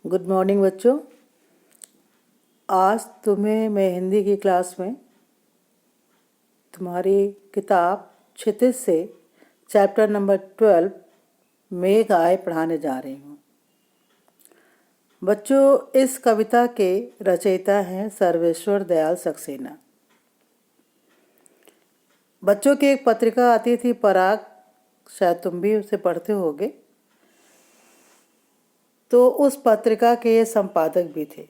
Good morning बच्चों। आज तुम्हें मैं हिंदी की क्लास में तुम्हारी किताब क्षितिज से चैप्टर नंबर 12 मेघ आए पढ़ाने जा रही हूँ। बच्चों, इस कविता के रचयिता हैं सर्वेश्वर दयाल सक्सेना। बच्चों की एक पत्रिका आती थी पराग, शायद तुम भी उसे पढ़ते होगे। तो उस पत्रिका के ये संपादक भी थे।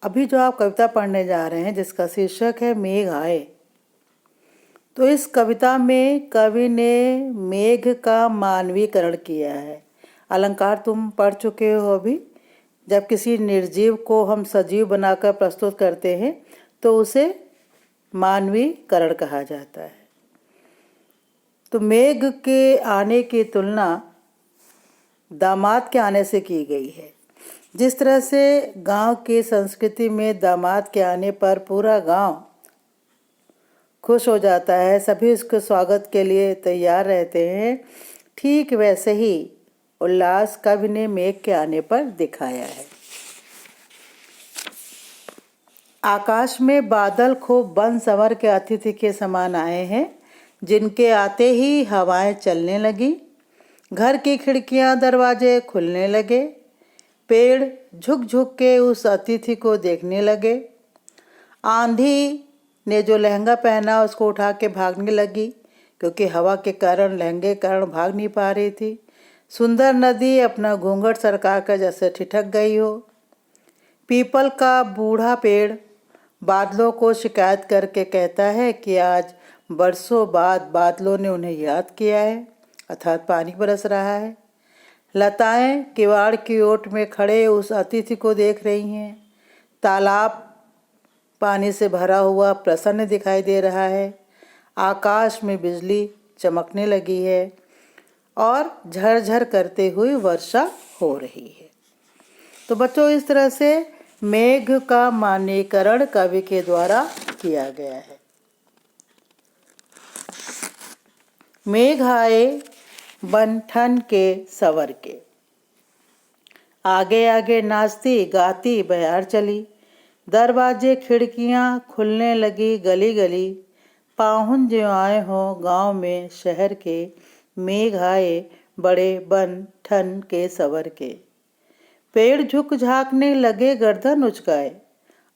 अभी जो आप कविता पढ़ने जा रहे हैं जिसका शीर्षक है मेघ आए, तो इस कविता में कवि ने मेघ का मानवीकरण किया है। अलंकार तुम पढ़ चुके हो अभी। जब किसी निर्जीव को हम सजीव बनाकर प्रस्तुत करते हैं तो उसे मानवीकरण कहा जाता है। तो मेघ के आने की तुलना दामाद के आने से की गई है। जिस तरह से गांव की संस्कृति में दामाद के आने पर पूरा गांव खुश हो जाता है, सभी उसके स्वागत के लिए तैयार रहते हैं, ठीक वैसे ही उल्लास कवि ने मेघ के आने पर दिखाया है। आकाश में बादल खूब बन संवर के अतिथि के समान आए हैं, जिनके आते ही हवाएं चलने लगी, घर की खिड़कियां दरवाजे खुलने लगे, पेड़ झुक झुक के उस अतिथि को देखने लगे। आंधी ने जो लहंगा पहना उसको उठा के भागने लगी, क्योंकि हवा के कारण लहंगे के कारण भाग नहीं पा रही थी। सुंदर नदी अपना घूंघट सरका कर जैसे ठिठक गई हो। पीपल का बूढ़ा पेड़ बादलों को शिकायत करके कहता है कि आज बरसों बाद बादलों ने उन्हें याद किया है, अर्थात पानी बरस रहा है। लताएं किवाड़ की ओट में खड़े उस अतिथि को देख रही हैं। तालाब पानी से भरा हुआ प्रसन्न दिखाई दे रहा है। आकाश में बिजली चमकने लगी है और झरझर करते हुए वर्षा हो रही है। तो बच्चों, इस तरह से मेघ का मानकीकरण कवि के द्वारा किया गया है। मेघ आए बन ठन के सवर के, आगे आगे नाचती गाती बयार चली, दरवाजे खिड़कियां खुलने लगी गली गली, पाहुन जो आए हों गांव में शहर के, मेघ आए बड़े बन ठन के सवर के। पेड़ झुक झांकने लगे गर्दन उचकाए,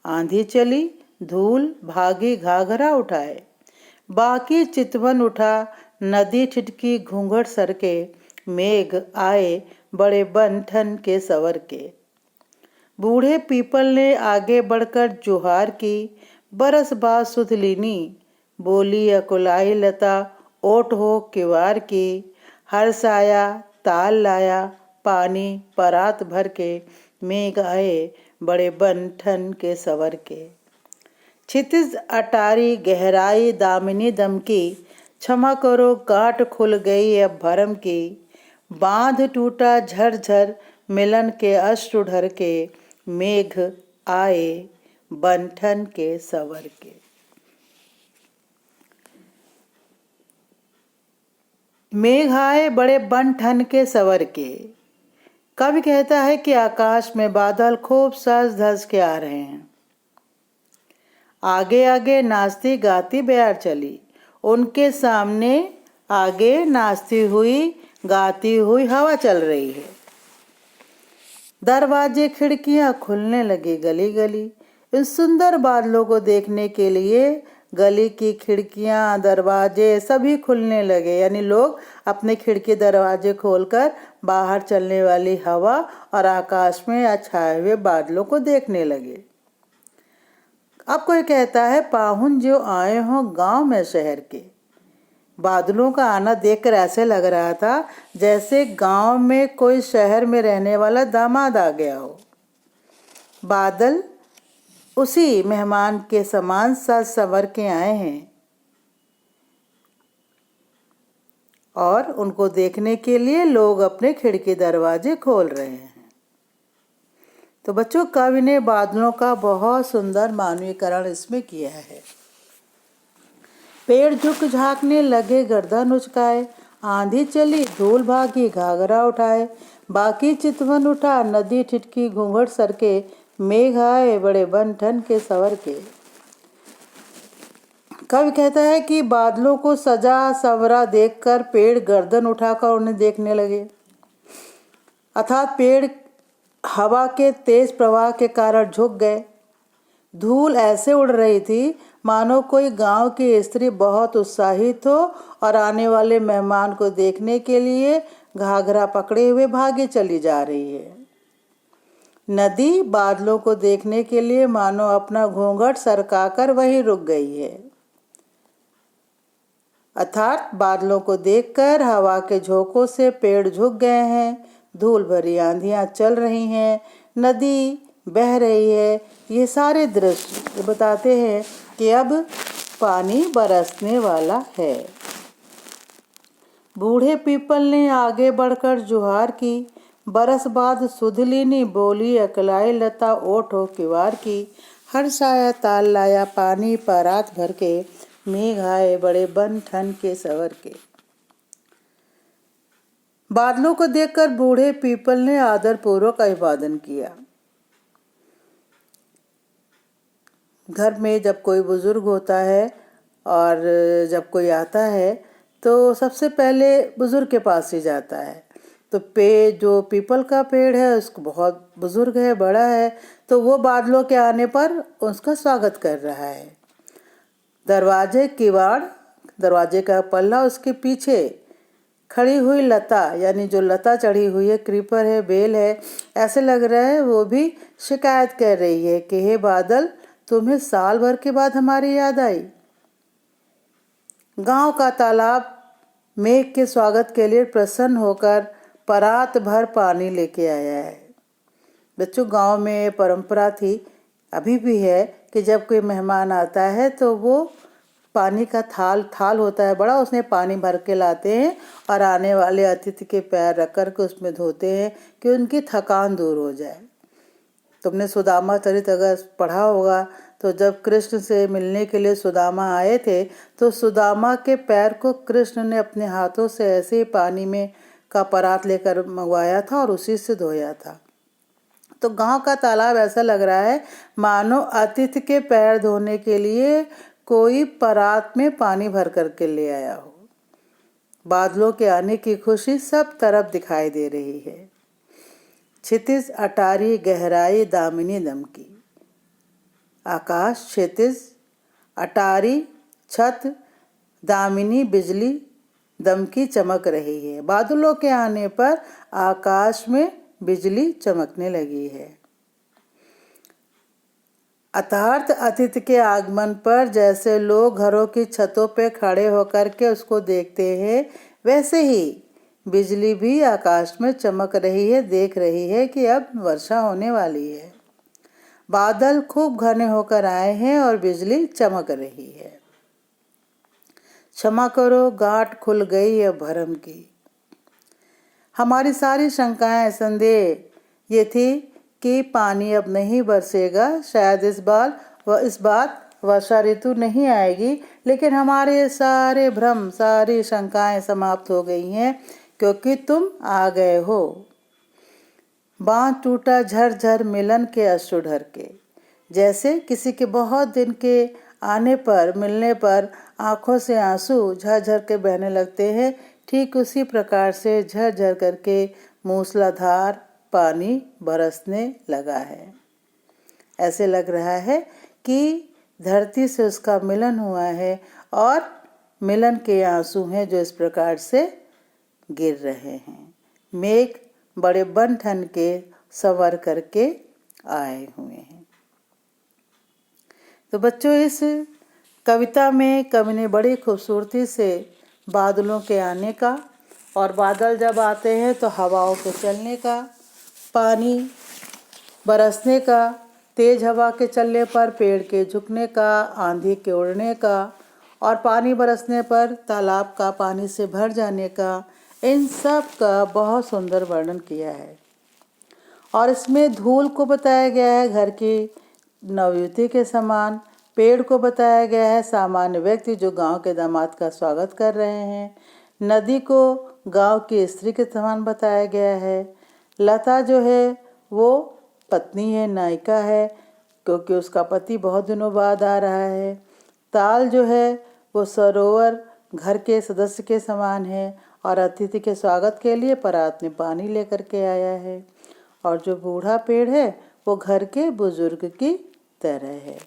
आंधी चली धूल भागी घाघरा उठाए, बाकी चितवन उठा नदी ठिठकी घूंघट सरके, मेघ आए बड़े बन ठन के सवर के। बूढ़े पीपल ने आगे बढ़कर जुहार की, बरस बाद सुध लीनी, बोली अकुलाई लता ओट हो किवार की, हर्ष आया ताल लाया पानी परात भर के, मेघ आए बड़े बन ठन के सवर के। क्षितिज अटारी गहराई दामिनी दमकी, क्षमा करो गांठ खुल गई अब भरम की, बांध टूटा झरझर मिलन के अश्रु ढर के, मेघ आए बन ठन के सवर के। मेघ आए बड़े बन ठन के सवर के। कवि कहता है कि आकाश में बादल खूब सज धज के आ रहे हैं। आगे आगे नाचती गाती बयार चली, उनके सामने आगे नाचती हुई गाती हुई हवा चल रही है। दरवाजे खिड़कियां खुलने लगी गली गली। इन सुंदर बादलों को देखने के लिए गली की खिड़कियां दरवाजे सभी खुलने लगे, यानी लोग अपने खिड़की दरवाजे खोलकर बाहर चलने वाली हवा और आकाश में छाए हुए बादलों को देखने लगे। अब कोई कहता है पाहुन जो आए हों गांव में शहर के। बादलों का आना देखकर ऐसे लग रहा था जैसे गांव में कोई शहर में रहने वाला दामाद आ गया हो। बादल उसी मेहमान के समान सज संवर के आए हैं और उनको देखने के लिए लोग अपने खिड़की दरवाजे खोल रहे हैं। तो बच्चों, कवि ने बादलों का बहुत सुंदर मानवीकरण इसमें किया है। पेड़ झुक झांकने लगे गर्दन उचकाए, आंधी चली धूल भागी घाघरा उठाए, बाकी चितवन उठा नदी ठिठकी घूंघट सरके, मेघ आए बड़े बन ठन के सवर के। कवि कहता है कि बादलों को सजा संवरा देखकर पेड़ गर्दन उठाकर उन्हें देखने लगे, अर्थात पेड़ हवा के तेज प्रवाह के कारण झुक गए। धूल ऐसे उड़ रही थी मानो कोई गांव की स्त्री बहुत उत्साहित हो और आने वाले मेहमान को देखने के लिए घाघरा पकड़े हुए भागे चली जा रही है। नदी बादलों को देखने के लिए मानो अपना घूंघट सरकाकर वहीं रुक गई है, अर्थात बादलों को देखकर हवा के झोंकों से पेड़ झुक गए हैं, धूल भरी आंधियां चल रही हैं, नदी बह रही है। ये सारे दृश्य बताते हैं कि अब पानी बरसने वाला है। बूढ़े पीपल ने आगे बढ़कर जुहार की, बरस बाद सुधलीनी बोली अकलाई लता ओठो किवार की, हर साया ताल लाया पानी परात भर के, मेघ आए बड़े बन ठन के सवर के। बादलों को देखकर बूढ़े पीपल ने आदर पूर्वक अभिवादन किया। घर में जब कोई बुजुर्ग होता है और जब कोई आता है तो सबसे पहले बुजुर्ग के पास ही जाता है। तो जो पीपल का पेड़ है उसको बहुत बुजुर्ग है, बड़ा है, तो वो बादलों के आने पर उसका स्वागत कर रहा है। दरवाजे का पल्ला उसके पीछे खड़ी हुई लता, यानी जो लता चढ़ी हुई है, क्रीपर है, बेल है, ऐसे लग रहा है वो भी शिकायत कर रही है कि हे बादल, तुम्हें साल भर के बाद हमारी याद आई। गांव का तालाब मेघ के स्वागत के लिए प्रसन्न होकर परात भर पानी लेके आया है। बच्चों, गांव में परंपरा थी, अभी भी है, कि जब कोई मेहमान आता है तो वो पानी का थाल होता है बड़ा, उसमें पानी भर के लाते हैं और आने वाले अतिथि के पैर रख कर के उसमें धोते हैं कि उनकी थकान दूर हो जाए। तुमने सुदामा चरित अगर पढ़ा होगा तो जब कृष्ण से मिलने के लिए सुदामा आए थे तो सुदामा के पैर को कृष्ण ने अपने हाथों से ऐसे ही पानी में का परात लेकर मंगवाया था और उसी से धोया था। तो गांव का तालाब ऐसा लग रहा है मानो अतिथि के पैर धोने के लिए कोई परात में पानी भर करके ले आया हो। बादलों के आने की खुशी सब तरफ दिखाई दे रही है। क्षितिज अटारी गहराई दामिनी दमकी, आकाश क्षितिज, अटारी छत, दामिनी बिजली दमकी चमक रही है। बादलों के आने पर आकाश में बिजली चमकने लगी है। अर्थात अतिथि के आगमन पर जैसे लोग घरों की छतों पे खड़े होकर के उसको देखते हैं, वैसे ही बिजली भी आकाश में चमक रही है, देख रही है कि अब वर्षा होने वाली है। बादल खूब घने होकर आए हैं और बिजली चमक रही है। क्षमा करो, गांठ खुल गई है भरम की। हमारी सारी शंकाएं, संदेह ये थी कि पानी अब नहीं बरसेगा, शायद इस बार वर्षा ऋतु नहीं आएगी, लेकिन हमारे सारे भ्रम, सारी शंकाएं समाप्त हो गई हैं क्योंकि तुम आ गए हो। बांध टूटा झरझर मिलन के अश्रु ढर के, जैसे किसी के बहुत दिन के आने पर, मिलने पर आंखों से आंसू झरझर के बहने लगते हैं, ठीक उसी प्रकार से झरझर करके मूसलाधार पानी बरसने लगा है। ऐसे लग रहा है कि धरती से उसका मिलन हुआ है और मिलन के आंसू हैं जो इस प्रकार से गिर रहे हैं। मेघ बड़े बन ठन के संवर करके आए हुए हैं। तो बच्चों, इस कविता में कवि ने बड़ी खूबसूरती से बादलों के आने का, और बादल जब आते हैं तो हवाओं के चलने का, पानी बरसने का, तेज हवा के चलने पर पेड़ के झुकने का, आंधी के उड़ने का, और पानी बरसने पर तालाब का पानी से भर जाने का, इन सब का बहुत सुंदर वर्णन किया है। और इसमें धूल को बताया गया है घर की नवयुवती के समान, पेड़ को बताया गया है सामान्य व्यक्ति जो गांव के दामाद का स्वागत कर रहे हैं, नदी को गांव की स्त्री के समान बताया गया है। लता जो है वो पत्नी है, नायिका है, क्योंकि उसका पति बहुत दिनों बाद आ रहा है। ताल जो है वो सरोवर घर के सदस्य के समान है और अतिथि के स्वागत के लिए परात में पानी लेकर के आया है। और जो बूढ़ा पेड़ है वो घर के बुजुर्ग की तरह है।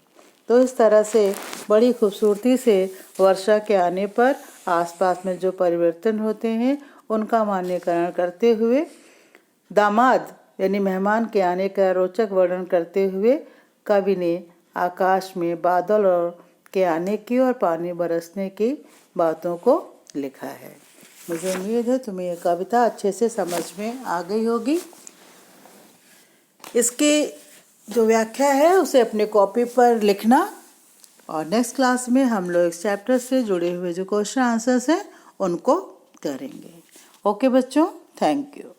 तो इस तरह से बड़ी खूबसूरती से वर्षा के आने पर आसपास में जो परिवर्तन होते हैं उनका मान्यकरण करते हुए दामाद यानी मेहमान के आने का रोचक वर्णन करते हुए कवि ने आकाश में बादल और के आने की और पानी बरसने की बातों को लिखा है। मुझे उम्मीद है तुम्हें यह कविता अच्छे से समझ में आ गई होगी। इसकी जो व्याख्या है उसे अपने कॉपी पर लिखना और नेक्स्ट क्लास में हम लोग इस चैप्टर से जुड़े हुए जो क्वेश्चन आंसर्स हैं उनको करेंगे। ओके बच्चों, थैंक यू।